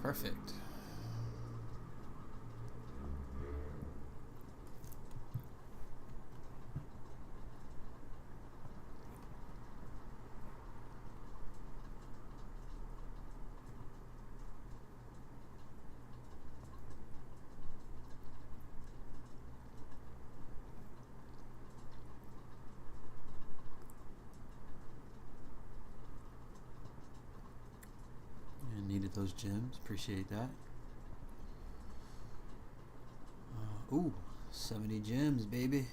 Perfect. Needed those gems. Appreciate that. Ooh, 70 gems, baby.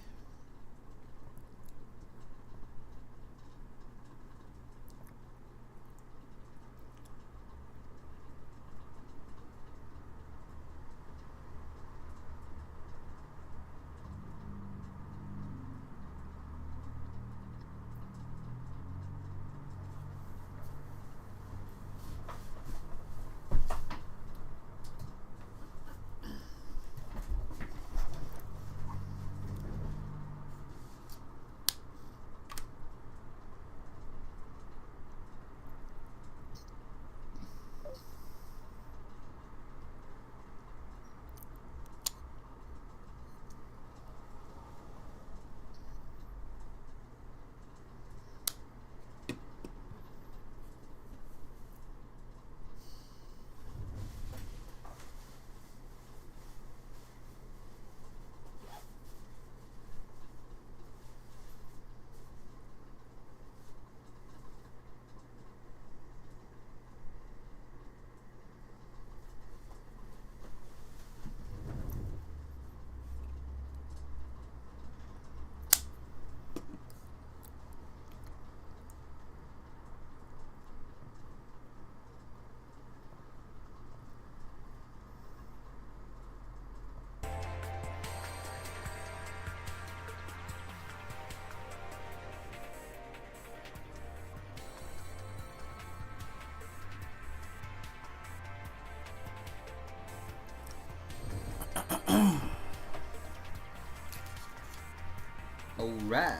All right.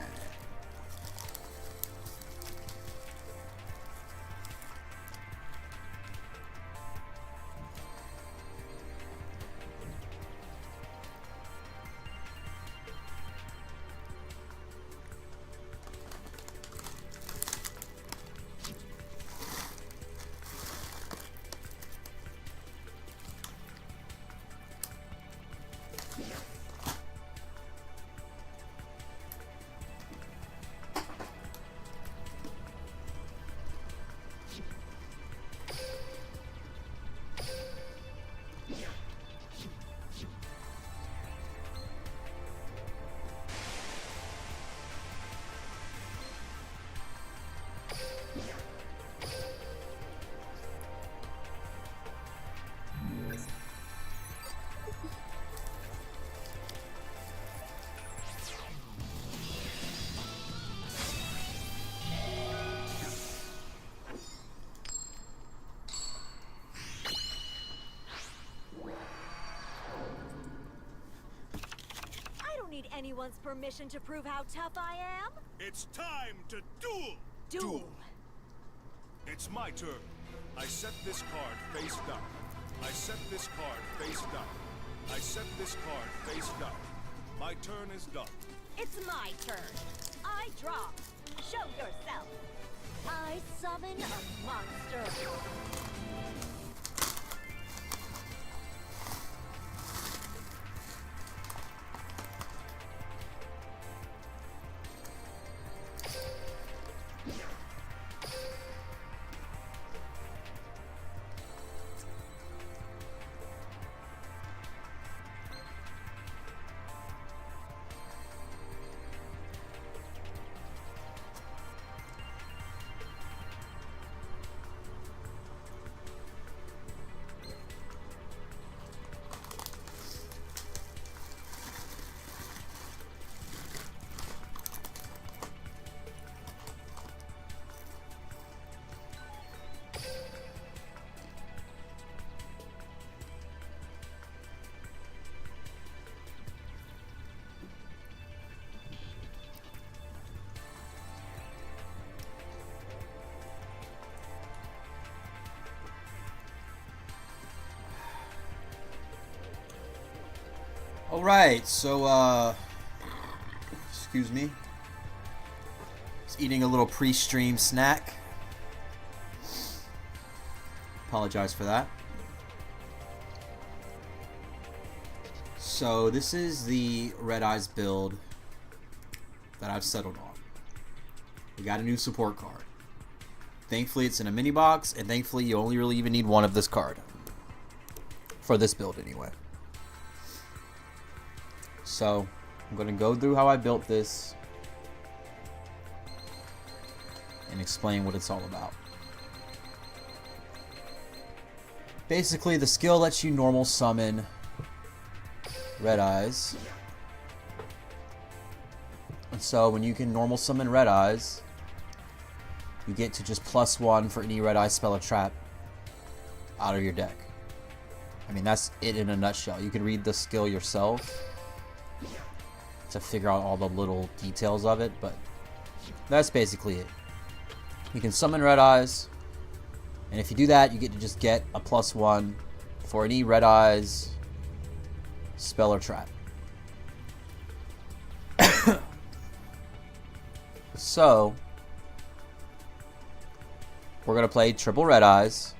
Need anyone's permission to prove how tough I am? It's time to duel! Duel! It's my turn. I set this card face down. I set this card face down. I set this card face down. My turn is done. It's my turn. I draw. Show yourself. I summon a monster. Alright, so, excuse me. Just eating a little pre-stream snack. Apologize for that. So, this is the Red Eyes build that I've settled on. We got a new support card. Thankfully, it's in a mini box, and thankfully, you only really even need one of this card. For this build, anyway. So, I'm going to go through how I built this and explain what it's all about. Basically, the skill lets you normal summon Red Eyes. And so, when you can normal summon Red Eyes, you get to just +1 for any Red Eye spell or trap out of your deck. I mean, that's it in a nutshell. You can read the skill yourself to figure out all the little details of it, but that's basically it. You can summon Red Eyes, and if you do that, you get to just get a +1 for any Red Eyes spell or trap. So, we're going to play triple Red Eyes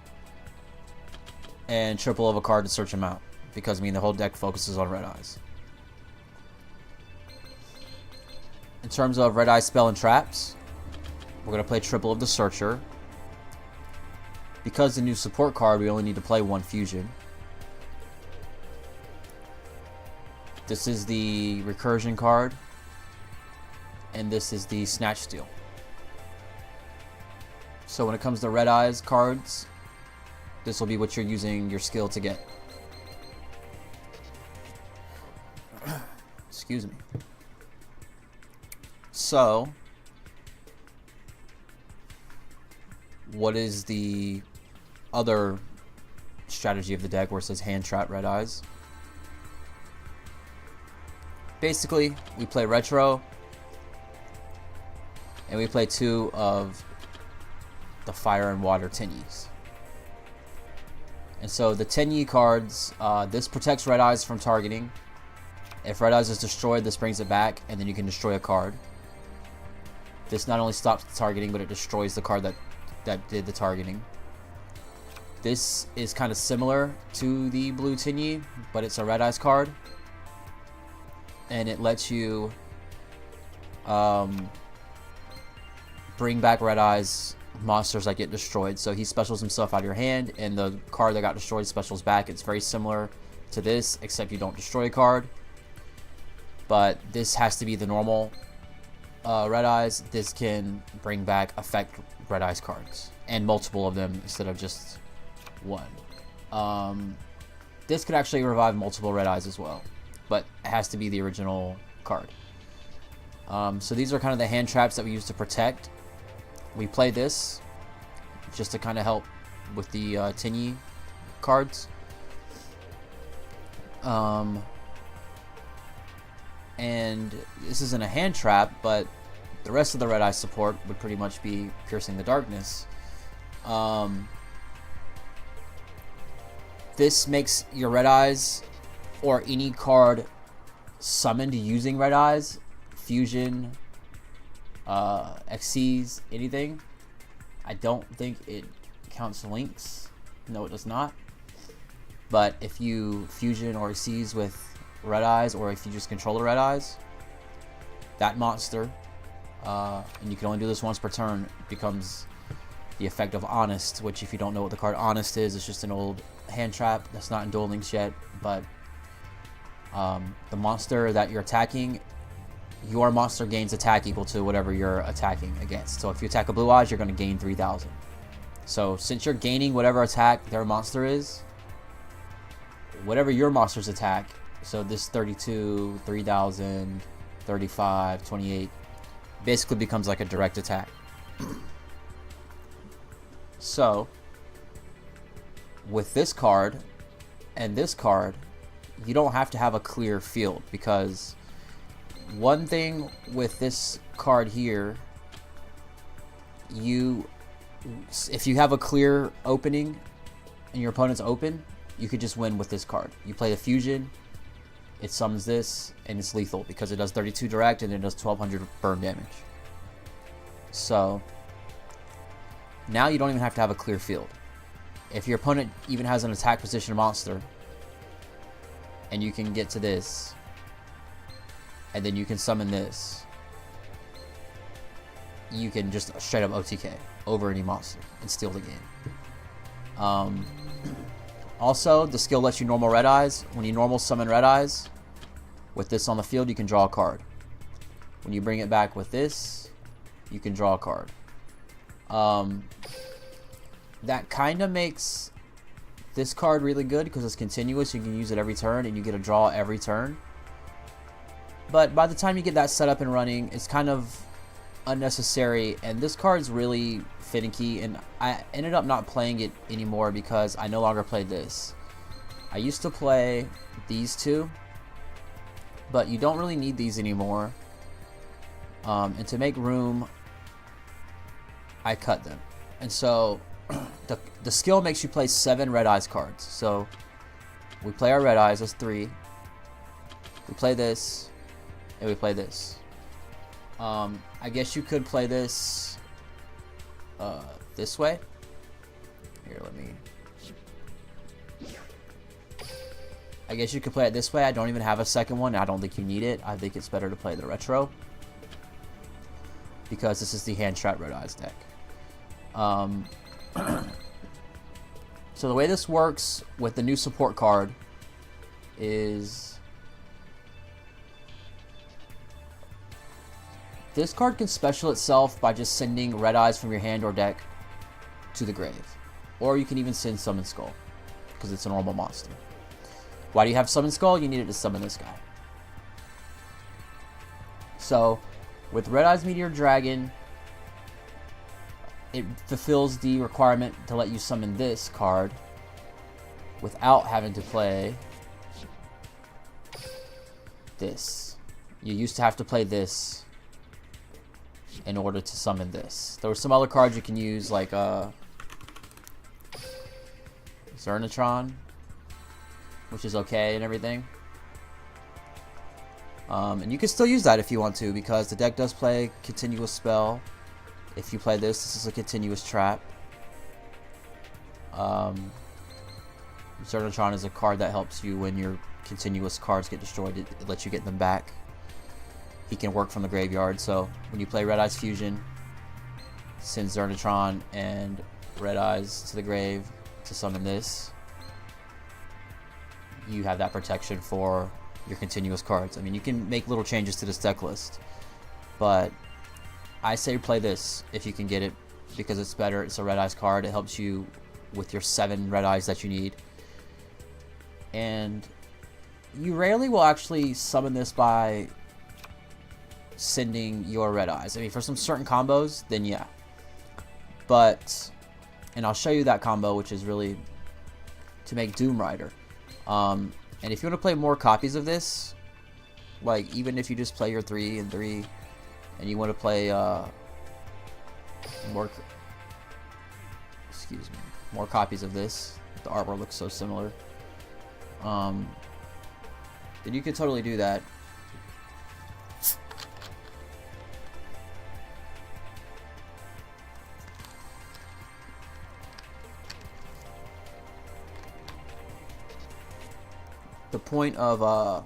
and triple of a card to search them out, because I mean the whole deck focuses on Red Eyes. In terms of Red Eye spell and traps, we're going to play triple of the Searcher. Because the new support card, we only need to play one fusion. This is the Recursion card, and this is the Snatch Steal. So when it comes to Red Eyes cards, this will be what you're using your skill to get. Excuse me. So, what is the other strategy of the deck where it says hand trap Red Eyes? Basically, we play retro, and we play 2 of the Fire and Water Tinnies. And so the Tinny cards, this protects Red Eyes from targeting. If Red Eyes is destroyed, this brings it back, and then you can destroy a card. This not only stops the targeting, but it destroys the card that did the targeting. This is kind of similar to the Blue Tinny, but it's a Red Eyes card. And it lets you bring back Red Eyes monsters that get destroyed. So he specials himself out of your hand, and the card that got destroyed specials back. It's very similar to this, except you don't destroy a card. But this has to be the normal Red Eyes. This can bring back effect Red Eyes cards, and multiple of them instead of just one. This could actually revive multiple Red Eyes as well, but it has to be the original card. So these are kind of the hand traps that we use to protect. We play this just to kind of help with the Tinny cards. And this isn't a hand trap, but the rest of the Red Eye support would pretty much be Piercing the Darkness. This makes your Red Eyes, or any card summoned using Red Eyes, fusion, XCs, anything. I don't think it counts links. No, it does not. But if you fusion or XCs with Red Eyes, or if you just control the Red Eyes, that monster, and you can only do this once per turn, becomes the effect of Honest, which, if you don't know what the card Honest is, it's just an old hand trap that's not in Duel Lynx yet. But the monster that you're attacking, your monster gains attack equal to whatever you're attacking against. So if you attack a Blue Eyes, you're going to gain 3,000. So since you're gaining whatever attack their monster is, whatever your monster's attack, so this 32, 3,000, 35, 28, basically becomes like a direct attack. So, with this card and this card, you don't have to have a clear field, because one thing with this card here, if you have a clear opening and your opponent's open, you could just win with this card. You play the fusion, it summons this, and it's lethal because it does 32 direct and it does 1200 burn damage. So now you don't even have to have a clear field. If your opponent even has an attack position monster, and you can get to this, and then you can summon this, you can just straight up OTK over any monster and steal the game. Also, the skill lets you normal red eyes. When you normal summon red eyes, with this on the field, you can draw a card. When you bring it back with this, you can draw a card. That kind of makes this card really good because it's continuous. You can use it every turn and you get a draw every turn. But by the time you get that set up and running, it's kind of unnecessary, and this card's really finicky, and I ended up not playing it anymore because I no longer play this. I used to play these two, but you don't really need these anymore. And to make room, I cut them. And so the skill makes you play 7 red eyes cards. So we play our red eyes, that's 3. We play this, and we play this. I guess you could play this this way. Here, let me... I guess you could play it this way. I don't even have a second one. I don't think you need it. I think it's better to play the retro, because this is the hand strat red eyes deck. So the way this works with the new support card is this card can special itself by just sending red eyes from your hand or deck to the grave. Or you can even send Summon Skull, because it's a normal monster. Why do you have Summon Skull? You need it to summon this guy. So, with Red Eyes Meteor Dragon, it fulfills the requirement to let you summon this card without having to play this. You used to have to play this in order to summon this. There were some other cards you can use, like Zernatron, which is okay and everything. And you can still use that if you want to, because the deck does play continuous spell. If you play this, this is a continuous trap. Zernatron is a card that helps you when your continuous cards get destroyed. It lets you get them back. He can work from the graveyard, so when you play Red Eyes Fusion, send Zernatron and Red Eyes to the grave to summon this. You have that protection for your continuous cards. I mean, you can make little changes to this deck list, but I say play this if you can get it, because it's better. It's a Red Eyes card. It helps you with your 7 Red Eyes that you need. And you rarely will actually summon this by sending your Red Eyes. I mean, for some certain combos, then yeah. But, and I'll show you that combo, which is really to make Doom Rider. And if you want to play more copies of this, like even if you just play your 3 and 3, and you want to play more copies of this, the artwork looks so similar, then you could totally do that. The point of